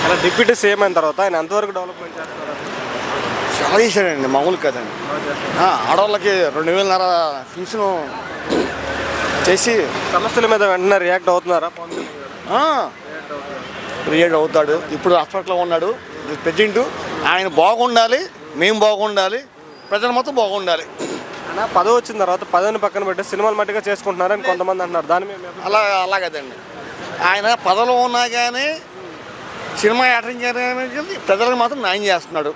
అలా deputy CM అయిన తర్వాత ఆయన ఎంతవరకు డెవలప్మెంట్ చేస్తున్నారు? చాలా చేశాడండి, మామూలు కదండి. ఆడవాళ్ళకి 2000 ఫీజును చేసి సమస్యల మీద వెంటనే రియాక్ట్ అవుతున్నారా పవన్ కళ్యాణ్ గారు? రియాక్ట్ అవుతాడు. ఇప్పుడు హాస్పిటల్లో ఉన్నాడు ప్రెసిడెంట్. ఆయన బాగుండాలి, మేము బాగుండాలి, ప్రజలు మొత్తం బాగుండాలి. అలా పదవి వచ్చిన తర్వాత పదవిని పక్కన పెట్టి సినిమాలు మట్టిగా చేసుకుంటున్నారని కొంతమంది అంటున్నారు. దాని మీద అలాగదండి. ఆయన పదవిలో ఉన్నా కానీ సినిమా యాక్టింగ్ కానీ ప్రజలకు మాత్రం న్యాయం చేస్తున్నాడు.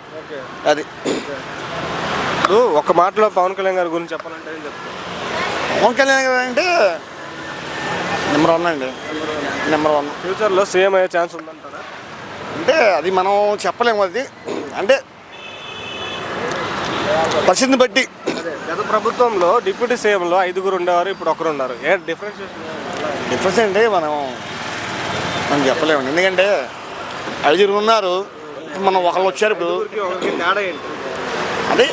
అది ఇప్పుడు ఒక మాటలో పవన్ కళ్యాణ్ గారి గురించి చెప్పాలంటే ఏం చెప్తారు? పవన్ కళ్యాణ్ గారు అంటే నెంబర్ 1 అండి, నెంబర్ 1. ఫ్యూచర్లో సీఎం అయ్యే ఛాన్స్ ఉందంటారా? అంటే అది మనం చెప్పలేము. అది అంటే పరిస్థితిని బట్టి. గత ప్రభుత్వంలో డిప్యూటీ సీఎంలో 5 ఉండేవారు, ఇప్పుడు 1 ఉన్నారు. ఏ డిఫరెన్స్ అంటే మనం చెప్పలేము. ఎందుకంటే 5 ఉన్నారు, ఇప్పుడు మనం ఒకళ్ళు వచ్చారు. ఇప్పుడు తేడా ఏంటి? అదే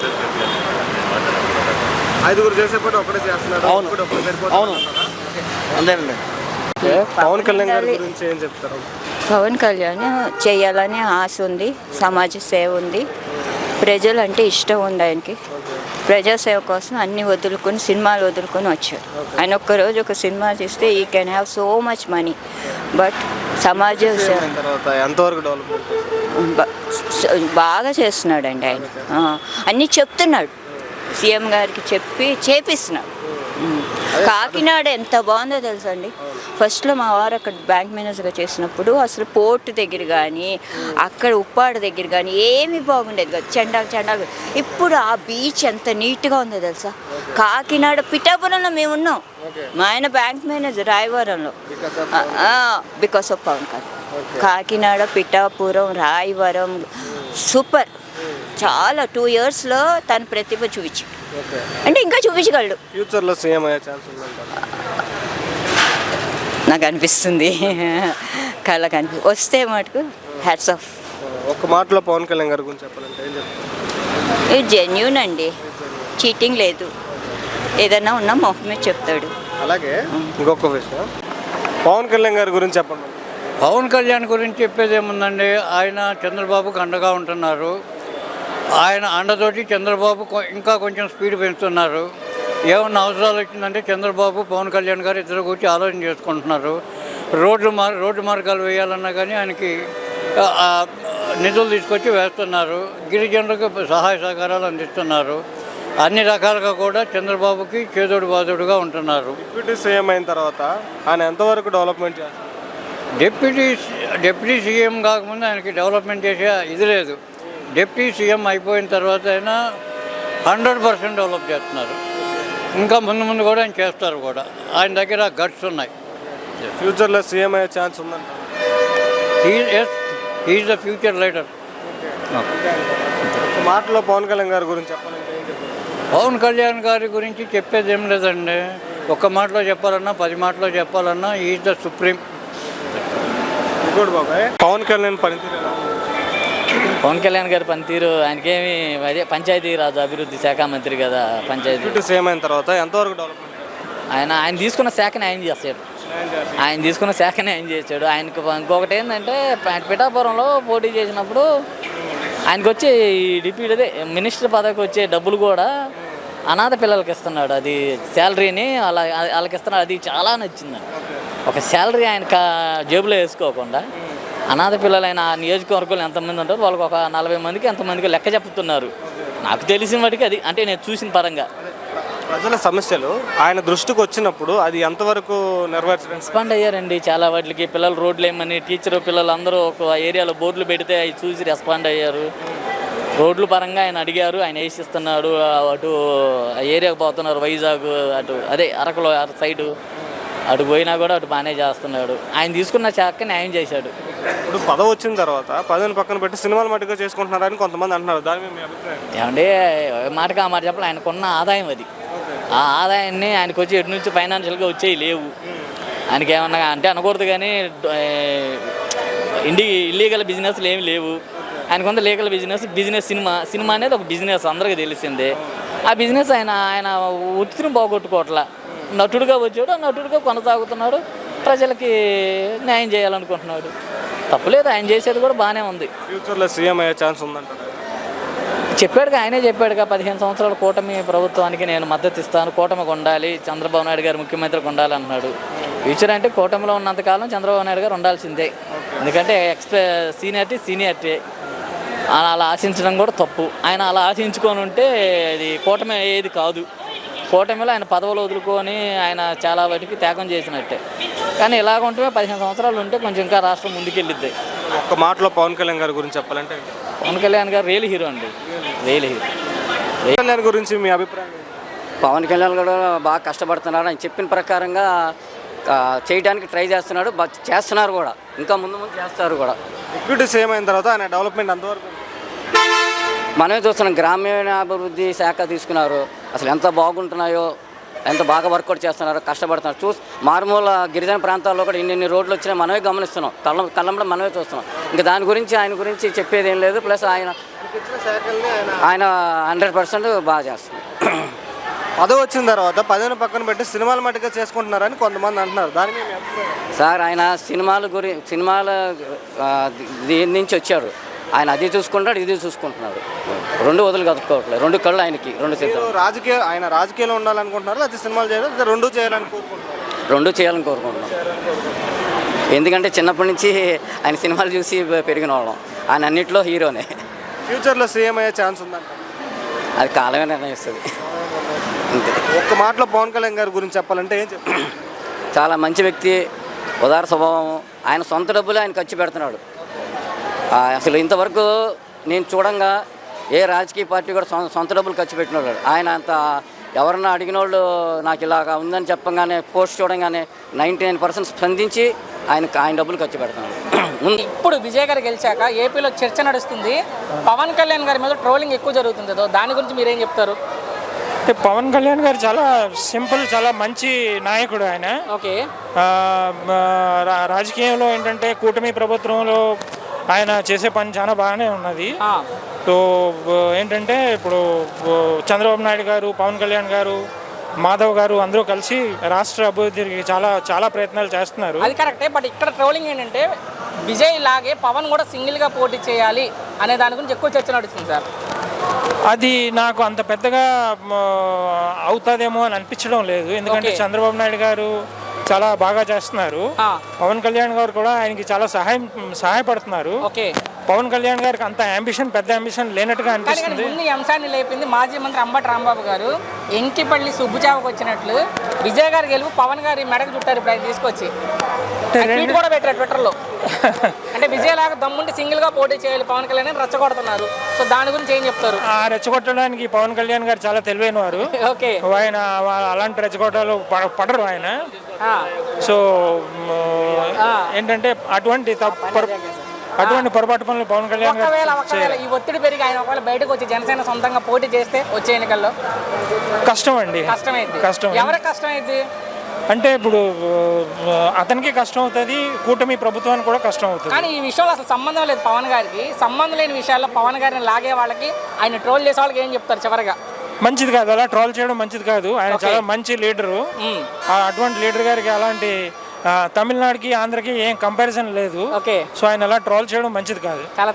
5 చేసేపాటు ఒకటే చేస్తున్నారు. అవును, అవును, అంతేనండి. పవన్ కళ్యాణ్ గారి గురించి ఏం చెప్తారు? పవన్ కళ్యాణ్ చేయాలని ఆశ ఉంది, సమాజ సేవ ఉంది, ప్రజలు అంటే ఇష్టం ఉంది ఆయనకి. ప్రజాసేవ కోసం అన్ని వదులుకొని సినిమాలు వదులుకొని వచ్చాడు. ఆయన ఒక్కరోజు ఒక సినిమా చేస్తే ఈ can have so much money, but సమాజ సేవ ఎంతవరకు డెవలప్మెంట్ బాగా చేస్తున్నాడండి ఆయన. అన్నీ చెప్తున్నాడు, సీఎం గారికి చెప్పి చేపిస్తున్నాడు. కాకినాడ ఎంత బాగుందో తెలుసా అండి. ఫస్ట్లో మా వారు అక్కడ బ్యాంక్ మేనేజర్గా చేసినప్పుడు అసలు పోర్టు దగ్గర కానీ అక్కడ ఉప్పాడ దగ్గర కానీ ఏమీ బాగుండేది కాదు, చండాలు. ఇప్పుడు ఆ బీచ్ ఎంత నీట్గా ఉందో తెలుసా. కాకినాడ పిఠాపురంలో మేము ఉన్నాం, మా ఆయన బ్యాంక్ మేనేజర్ రాయవరంలో, because of Pawan Kalyan. Kakinada, Pithapuram, Rayavaram super. చాలా 2 yearsలో తన ప్రతిభ చూపించాడు, అంటే ఇంకా చూపించగలడు. ఫ్యూచర్లో సీఎం అయ్యే ఛాన్స్ ఉందంటారా? నాకు అనిపిస్తుంది కళ్ళ వస్తే మటుకు హ్యాట్స్ ఆఫ్. ఒక మాటలో పవన్ కళ్యాణ్ గారి గురించి చెప్పాలంటే ఏం చెప్తారు? ఇది జెన్యూన్ అండి, చీటింగ్ లేదు, ఏదైనా ఉన్నా మొహం మీద చెప్తాడు. అలాగే ఇంకొక విషయం, పవన్ కళ్యాణ్ గారి గురించి చెప్పండి. పవన్ కళ్యాణ్ గురించి చెప్పేది ఏముందండి, ఆయన చంద్రబాబుకు అండగా ఉంటున్నారు. ఆయన అండతోటి చంద్రబాబు ఇంకా కొంచెం స్పీడ్ పెంచుతున్నారు. ఏమన్నా అవసరాలు వచ్చిందంటే చంద్రబాబు పవన్ కళ్యాణ్ గారు ఇద్దరు కూర్చి ఆలోచన చేసుకుంటున్నారు. రోడ్డు మార్గాలు వేయాలన్నా కానీ ఆయనకి నిధులు తీసుకొచ్చి వేస్తున్నారు. గిరిజనులకు సహాయ సహకారాలు అందిస్తున్నారు. అన్ని రకాలుగా కూడా చంద్రబాబుకి చేదోడు బాదోడుగా ఉంటున్నారు. డిప్యూటీ సీఎం అయిన తర్వాత ఆయన ఎంతవరకు డెవలప్మెంట్ చేస్తారు? డిప్యూటీ సీఎం కాకముందు ఆయనకి డెవలప్మెంట్ చేసే ఇది లేదు. డిప్యూటీ సీఎం అయిపోయిన తర్వాత అయినా 100% డెవలప్ చేస్తున్నారు. ఇంకా ముందు కూడా ఆయన చేస్తారు కూడా. ఆయన దగ్గర గట్స్ ఉన్నాయి. ఫ్యూచర్లో సీఎం అయ్యే ఛాన్స్ ఉందంట. He is the future leader. మాటలో పవన్ కళ్యాణ్ గారి గురించి చెప్పాలంటే ఏం చెప్తారు? పవన్ కళ్యాణ్ గారి గురించి చెప్పేది ఏం లేదండి. ఒక్క మాటలో చెప్పాలన్నా 10 మాటలో చెప్పాలన్నా ఈజ్ ద సుప్రీం. ఇంకోటి బాబాయ్, పవన్ కళ్యాణ్ పనితీరు ఎలా ఉంది? పవన్ కళ్యాణ్ గారి పనితీరు ఆయనకేమి అదే పంచాయతీరాజ్ అభివృద్ధి శాఖ మంత్రి కదా. పంచాయతీ సీఎం అయిన తర్వాత ఎంతవరకు డెవలప్మెంట్? ఆయన తీసుకున్న శాఖని ఆయన చేస్తాడు. ఆయన తీసుకున్న శాఖని ఆయన చేశాడు. ఆయనకు ఇంకొకటి ఏంటంటే పిఠాపురంలో పోటీ చేసినప్పుడు ఆయనకు వచ్చే డిప్యూటీ అదే మినిస్టర్ పదవికి వచ్చే డబ్బులు కూడా అనాథ పిల్లలకి ఇస్తున్నాడు. అది శాలరీని వాళ్ళకి ఇస్తున్నాడు. అది చాలా నచ్చింది. ఒక శాలరీ ఆయన జేబులో వేసుకోకుండా అనాథ పిల్లలైన నియోజకవర్గంలో ఎంతమంది ఉంటారు వాళ్ళకి ఒక 40 మందికి ఎంతమందికి లెక్క చెప్తున్నారు. నాకు తెలిసిన వాటికి అది అంటే నేను చూసిన పరంగా ప్రజల సమస్యలు ఆయన దృష్టికి వచ్చినప్పుడు అది ఎంతవరకు రెస్పాండ్ అయ్యారండి. చాలా వాటికి పిల్లలు రోడ్లు ఏమని టీచర్ పిల్లలు అందరూ ఒక ఏరియాలో బోర్డులు పెడితే అవి చూసి రెస్పాండ్ అయ్యారు. రోడ్ల పరంగా ఆయన అడిగారు, ఆయన వేసిస్తున్నాడు. అటు ఏరియాకు పోతున్నారు, వైజాగ్ అటు అదే అరకులో సైడు అటు పోయినా కూడా అటు బాగానే చేస్తున్నాడు. ఆయన తీసుకున్న శాఖ న్యాయం చేశాడు. ఇప్పుడు పదవి వచ్చిన తర్వాత పదవిని పక్కన పెట్టి సినిమాలు మట్టుగా చేసుకుంటున్నారని కొంతమంది అంటున్నారు. దాని మీద మీ అభిప్రాయం ఏమంటే మాటగా మాట చెప్పాలి, ఆయనకున్న ఆదాయం అది. ఆ ఆదాయాన్ని ఆయనకు వచ్చి ఎటు నుంచి ఫైనాన్షియల్గా వచ్చేవి లేవు. ఆయనకి ఏమన్నా అంటే అనకూడదు కానీ ఇల్లీగల్ బిజినెస్లు ఏమి లేవు. ఆయనకుంది లీగల్ బిజినెస్ సినిమా అనేది ఒక బిజినెస్ అందరికీ తెలిసిందే. ఆ బిజినెస్ ఆయన ఒత్తిడిని పోగొట్టుకోవట్లా. నటుడుగా వచ్చాడు, నటుడుగా కొనసాగుతున్నాడు, ప్రజలకి న్యాయం చేయాలనుకుంటున్నాడు. తప్పులేదు, ఆయన చేసేది కూడా బాగానే ఉంది. ఫ్యూచర్లో సీఎం అయ్యే ఛాన్స్ ఉందంటారు. చెప్పాడుగా, ఆయనే చెప్పాడుగా 15 సంవత్సరాల కూటమి ప్రభుత్వానికి నేను మద్దతు ఇస్తాను, కూటమికి ఉండాలి, చంద్రబాబు నాయుడు గారు ముఖ్యమంత్రికి ఉండాలి అంటున్నాడు. ఫ్యూచర్ అంటే కూటమిలో ఉన్నంతకాలం చంద్రబాబు నాయుడు గారు ఉండాల్సిందే. ఎందుకంటే సీనియారిటీ అలా ఆశించడం కూడా తప్పు. ఆయన అలా ఆశించుకొని ఉంటే అది కూటమి అయ్యేది కాదు. కూటమిలో ఆయన పదవులు వదులుకొని ఆయన చాలా వాటికి త్యాగం చేసినట్టే. కానీ ఇలాగ ఉంటే 15 సంవత్సరాలు ఉంటే కొంచెం ఇంకా రాష్ట్రం ముందుకెళ్ళిద్ది. ఒక్క మాటలో పవన్ కళ్యాణ్ గారి గురించి చెప్పాలంటే పవన్ కళ్యాణ్ గారు రియల్ హీరో అండి, రియల్ హీరో. పవన్ కళ్యాణ్ గురించి మీ అభిప్రాయం ఏంటి? పవన్ కళ్యాణ్ కూడా బాగా కష్టపడుతున్నాడు. ఆయన చెప్పిన ప్రకారంగా చేయడానికి ట్రై చేస్తున్నాడు, చేస్తున్నారు కూడా, ఇంకా ముందు చేస్తారు కూడా. డిప్యూటీ సీఎం అయిన తర్వాత ఆయన డెవలప్మెంట్ అంతవరకు మనమే చూస్తున్నాం, గ్రామీణాభివృద్ధి శాఖ తీసుకున్నారు. అసలు ఎంత బాగుంటున్నాయో, ఎంత బాగా వర్కౌట్ చేస్తున్నారు, కష్టపడుతున్నారు. మారుమూల గిరిజన ప్రాంతాల్లో కూడా ఇన్ని రోడ్లు వచ్చినాయి, మనమే గమనిస్తున్నాం, కళ్ళంలో మనమే చూస్తున్నాం. ఇంకా దాని గురించి ఆయన గురించి చెప్పేది ఏం లేదు. ప్లస్ ఆయన 100% బాగా చేస్తున్నారు. పదవి వచ్చిన తర్వాత పదవిని పక్కన పెట్టి సినిమాల మట్టుగా చేసుకుంటున్నారని కొంతమంది అంటున్నారు. దాని మీద మీ అభిప్రాయం? సార్ ఆయన సినిమాల దీని నుంచి వచ్చారు. ఆయన అది చూసుకుంటాడు, ఇది చూసుకుంటున్నాడు. రెండు వదులు కదుపుకోవట్లేదు, రెండు కళ్ళు ఆయనకి, రెండు సిద్ధం. ఆయన రాజకీయాల్లో ఉండాలనుకుంటున్నారు, అది సినిమాలు చేయాలి, రెండు చేయాలని కోరుకుంటున్నారు. రెండు చేయాలని కోరుకుంటున్నాం. ఎందుకంటే చిన్నప్పటి నుంచి ఆయన సినిమాలు చూసి పెరిగిన వాళ్ళం. ఆయన అన్నింటిలో హీరోనే. ఫ్యూచర్లో సీఎం అయ్యే ఛాన్స్ ఉందంట. అది కాలమే నిర్ణయిస్తుంది. అంతే. ఒక్క మాటలో పవన్ కళ్యాణ్ గారి గురించి చెప్పాలంటే ఏం చెప్తారు? చాలా మంచి వ్యక్తి, ఉదార స్వభావం. ఆయన సొంత డబ్బులు ఆయన ఖర్చు పెడుతున్నాడు. అసలు ఇంతవరకు నేను చూడంగా ఏ రాజకీయ పార్టీ కూడా సొంత డబ్బులు ఖర్చు పెట్టినాడు. ఆయన అంత ఎవరన్నా అడిగిన వాళ్ళు నాకు ఇలాగా ఉందని చెప్పగానే, పోస్ట్ చూడంగానే 99% స్పందించి ఆయన డబ్బులు ఖర్చు పెడుతున్నాడు. ఇప్పుడు విజయ్ గారు గెలిచాక ఏపీలో చర్చ నడుస్తుంది, పవన్ కళ్యాణ్ గారి మీద ట్రోలింగ్ ఎక్కువ జరుగుతుంది. దాని గురించి మీరేం చెప్తారు? అంటే పవన్ కళ్యాణ్ గారు చాలా సింపుల్, చాలా మంచి నాయకుడు ఆయన. ఓకే. రాజకీయంలో ఏంటంటే కూటమి ప్రభుత్వంలో ఆయన చేసే పని చాలా బాగానే ఉన్నది. సో ఏంటంటే ఇప్పుడు చంద్రబాబు నాయుడు గారు, పవన్ కళ్యాణ్ గారు, మాధవ్ గారు అందరూ కలిసి రాష్ట్ర అభివృద్ధికి చాలా ప్రయత్నాలు చేస్తున్నారు. అది కరెక్టే. బట్ ఇక్కడ ట్రోలింగ్ ఏంటంటే విజయ్ లాగే పవన్ కూడా సింగిల్గా పోటీ చేయాలి అనే దాని గురించి ఎక్కువ చర్చ నడుస్తుంది సార్. అది నాకు అంత పెద్దగా అవుతుందేమో అని అనిపించడం లేదు. ఎందుకంటే చంద్రబాబు నాయుడు గారు చాలా బాగా చేస్తున్నారు. పవన్ కళ్యాణ్ గారు కూడా ఆయనకి చాలా సహాయపడుతున్నారు. పవన్ కళ్యాణ్ గారికి అంత పెద్ద అంబిషన్ లేనట్టుగా అనిపిస్తుంది. ఈ అంశాన్ని లేపింది మాజీ మంత్రి అంబటి రాంబాబు గారు. ఎంకిపల్లి సుబ్బుచావకు వచ్చినట్లు విజయ్ గారు గెలుపు పవన్ గారి మెడకు చుట్టారు. ఇప్పుడు ఆయన తీసుకొచ్చి ట్వీట్ కూడా పెట్టారు ట్విట్టర్లో. అంటే విజయ్ లాగా దమ్ముండి సింగిల్ గా పోటీ చేయాలి పవన్ కళ్యాణ్ అని రెచ్చగొడుతున్నారు. సో దాని గురించి ఏం చెప్తారు? రెచ్చగొట్టడానికి పవన్ కళ్యాణ్ గారు చాలా తెలివైన వారు. ఆయన అలాంటి రెచ్చగొట్టాలు పడరు ఆయన. సో ఏంటంటే అటువంటి పొరపాటు పనులు పవన్ కళ్యాణ్ గారు ఈ ఒత్తిడి పెరిగి ఆయన ఒకవేళ బయటకు వచ్చి జనసేన సొంతంగా పోటీ చేస్తే వచ్చే ఎన్నికల్లో కష్టం అండి. కష్టం. ఎవరికి కష్టం అయింది అంటే ఇప్పుడు అతనికి కష్టం అవుతుంది, కూటమి ప్రభుత్వానికి కూడా కష్టం అవుతుంది. కానీ ఈ విషయంలో అసలు సంబంధం లేదు పవన్ గారికి. సంబంధం లేని విషయాల్లో పవన్ గారిని లాగే వాళ్ళకి, ఆయన ట్రోల్ చేసే వాళ్ళకి ఏం చెప్తారు చివరిగా? మంచిది కాదు, అలా ట్రోల్ చేయడం మంచిది కాదు. ఆయన చాలా మంచి లీడరు. అటువంటి లీడర్ గారికి అలాంటి తమిళనాడుకి ఆంధ్రకి ఏం కంపారిజన్ లేదు. సో ఆయన అలా ట్రోల్ చేయడం మంచిది కాదు. చాలా